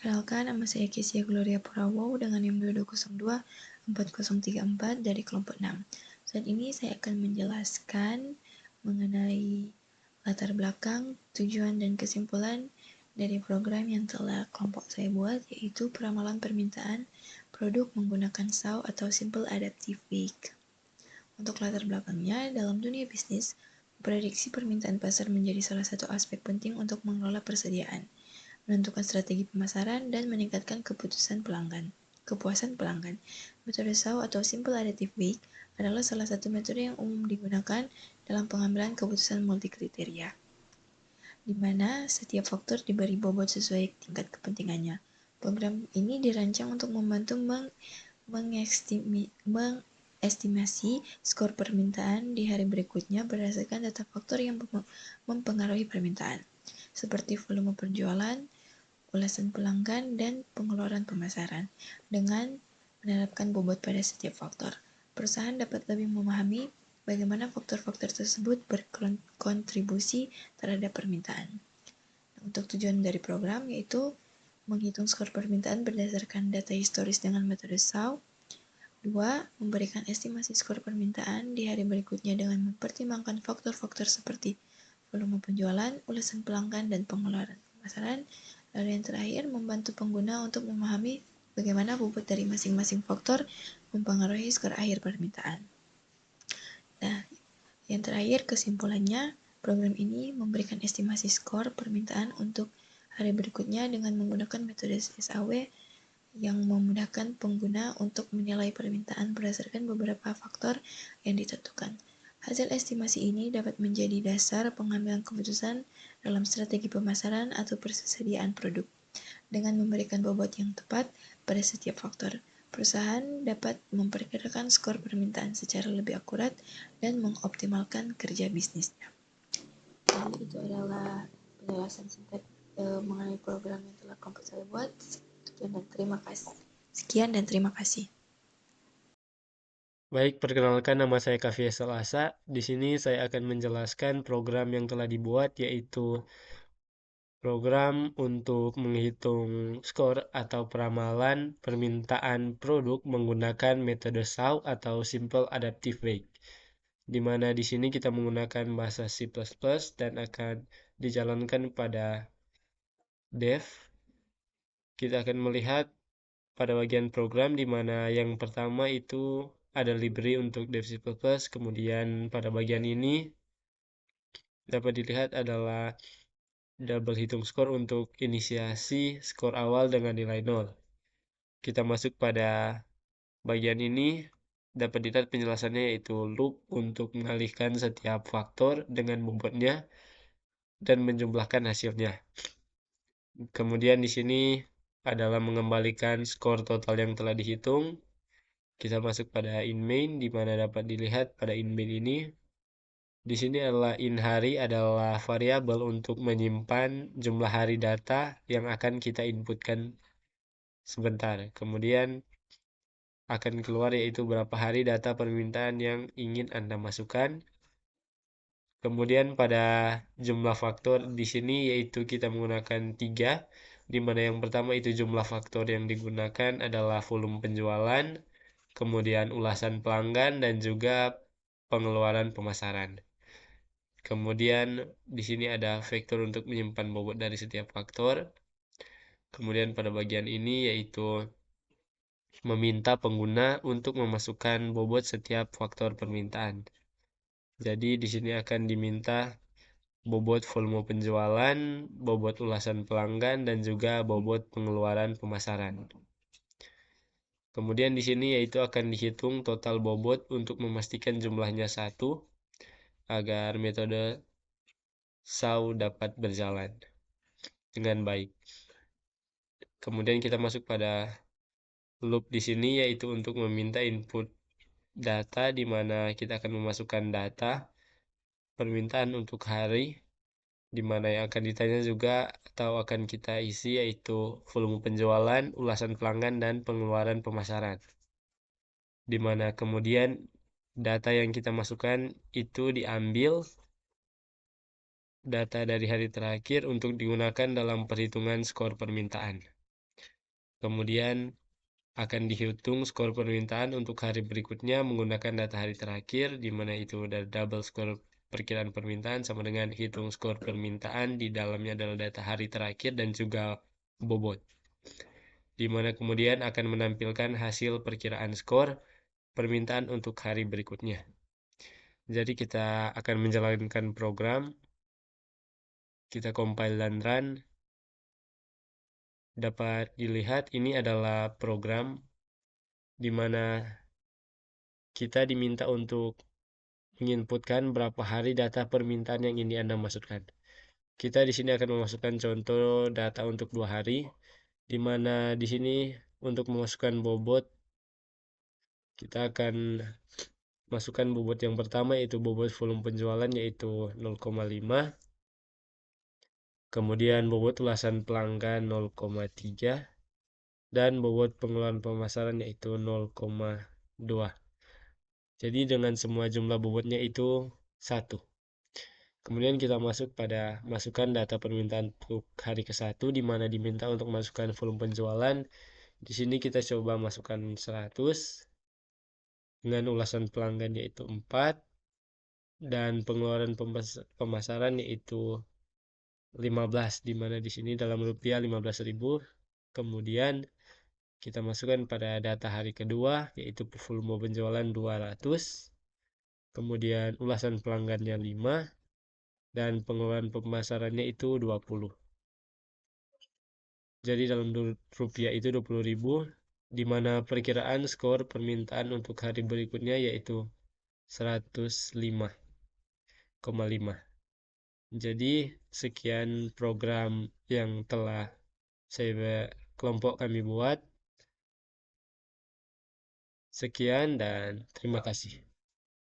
Perkenalkan, nama saya Kesia Gloria Prawo dengan NIM 22024034 dari kelompok 6. Saat ini saya akan menjelaskan mengenai latar belakang, tujuan, dan kesimpulan dari program yang telah kelompok saya buat, yaitu peramalan permintaan produk menggunakan SAO atau Simple Adaptive Week. Untuk latar belakangnya, dalam dunia bisnis, prediksi permintaan pasar menjadi salah satu aspek penting untuk mengelola persediaan, menentukan strategi pemasaran, dan meningkatkan kepuasan pelanggan. Metode SAO atau Simple Adaptive Week adalah salah satu metode yang umum digunakan dalam pengambilan keputusan multikriteria, di mana setiap faktor diberi bobot sesuai tingkat kepentingannya. Program ini dirancang untuk membantu mengestimasi skor permintaan di hari berikutnya berdasarkan data faktor yang mempengaruhi permintaan, seperti volume penjualan, ulasan pelanggan, dan pengeluaran pemasaran. Dengan menerapkan bobot pada setiap faktor, perusahaan dapat lebih memahami bagaimana faktor-faktor tersebut berkontribusi terhadap permintaan. Untuk tujuan dari program yaitu menghitung skor permintaan berdasarkan data historis dengan metode SAO. 2. Memberikan estimasi skor permintaan di hari berikutnya dengan mempertimbangkan faktor-faktor seperti volume penjualan, ulasan pelanggan, dan pengeluaran pemasaran. Lalu yang terakhir, membantu pengguna untuk memahami bagaimana bobot dari masing-masing faktor mempengaruhi skor akhir permintaan. Nah, yang terakhir kesimpulannya, program ini memberikan estimasi skor permintaan untuk hari berikutnya dengan menggunakan metode SAW yang memudahkan pengguna untuk menilai permintaan berdasarkan beberapa faktor yang ditentukan. Hasil estimasi ini dapat menjadi dasar pengambilan keputusan dalam strategi pemasaran atau persediaan produk. Dengan memberikan bobot yang tepat pada setiap faktor, perusahaan dapat memperkirakan skor permintaan secara lebih akurat dan mengoptimalkan kerja bisnisnya. Jadi itu adalah penjelasan singkat mengenai program yang telah kelompok saya buat. Sekian dan terima kasih. Baik, perkenalkan nama saya Kavi Selasa. Di sini saya akan menjelaskan program yang telah dibuat, yaitu program untuk menghitung skor atau peramalan permintaan produk menggunakan metode SAO atau Simple Adaptive Week, di mana di sini kita menggunakan bahasa C++ dan akan dijalankan pada dev. Kita akan melihat pada bagian program di mana yang pertama itu ada library untuk dev C++, kemudian pada bagian ini dapat dilihat adalah double hitung skor untuk inisiasi skor awal dengan nilai 0. Kita masuk pada bagian ini, dapat dilihat penjelasannya yaitu loop untuk mengalihkan setiap faktor dengan bobotnya dan menjumlahkan hasilnya. Kemudian di sini adalah mengembalikan skor total yang telah dihitung. Kita masuk pada in main, di mana dapat dilihat pada in main ini. Di sini adalah in hari adalah variabel untuk menyimpan jumlah hari data yang akan kita inputkan sebentar. Kemudian akan keluar yaitu berapa hari data permintaan yang ingin Anda masukkan. Kemudian pada jumlah faktor di sini yaitu kita menggunakan 3, di mana yang pertama itu jumlah faktor yang digunakan adalah volume penjualan, kemudian ulasan pelanggan, dan juga pengeluaran pemasaran. Kemudian di sini ada vektor untuk menyimpan bobot dari setiap faktor. Kemudian pada bagian ini yaitu meminta pengguna untuk memasukkan bobot setiap faktor permintaan. Jadi di sini akan diminta bobot volume penjualan, bobot ulasan pelanggan, dan juga bobot pengeluaran pemasaran. Kemudian di sini yaitu akan dihitung total bobot untuk memastikan jumlahnya 1 agar metode SAO dapat berjalan dengan baik. Kemudian kita masuk pada loop di sini yaitu untuk meminta input data di mana kita akan memasukkan data permintaan untuk hari di mana yang akan ditanya juga atau akan kita isi yaitu volume penjualan, ulasan pelanggan, dan pengeluaran pemasaran. Di mana kemudian data yang kita masukkan itu diambil data dari hari terakhir untuk digunakan dalam perhitungan skor permintaan. Kemudian akan dihitung skor permintaan untuk hari berikutnya menggunakan data hari terakhir, di mana itu dari double skor perkiraan permintaan sama dengan hitung skor permintaan di dalamnya adalah data hari terakhir dan juga bobot, di mana kemudian akan menampilkan hasil perkiraan skor permintaan untuk hari berikutnya. Jadi kita akan menjalankan program, kita compile dan run. Dapat dilihat ini adalah program di mana kita diminta untuk menginputkan berapa hari data permintaan yang ini Anda masukkan. Kita di sini akan memasukkan contoh data untuk 2 hari, di mana di sini untuk memasukkan bobot, kita akan masukkan bobot yang pertama yaitu bobot volume penjualan yaitu 0,5, kemudian bobot ulasan pelanggan 0,3, dan bobot pengeluaran pemasaran yaitu 0,2. Jadi dengan semua jumlah bobotnya itu 1. Kemudian kita masukkan data permintaan untuk hari ke-1 di mana diminta untuk masukkan volume penjualan. Di sini kita coba masukkan 100 dengan ulasan pelanggan yaitu 4 dan pengeluaran pemasaran yaitu 15, di mana di sini dalam rupiah 15.000. Kemudian kita masukkan pada data hari kedua yaitu volume penjualan 200, kemudian ulasan pelanggannya 5 dan pengeluaran pemasarannya itu 20. Jadi dalam rupiah itu 20.000, di mana perkiraan skor permintaan untuk hari berikutnya yaitu 105,5. Jadi sekian program yang telah kelompok kami buat. Sekian dan terima kasih.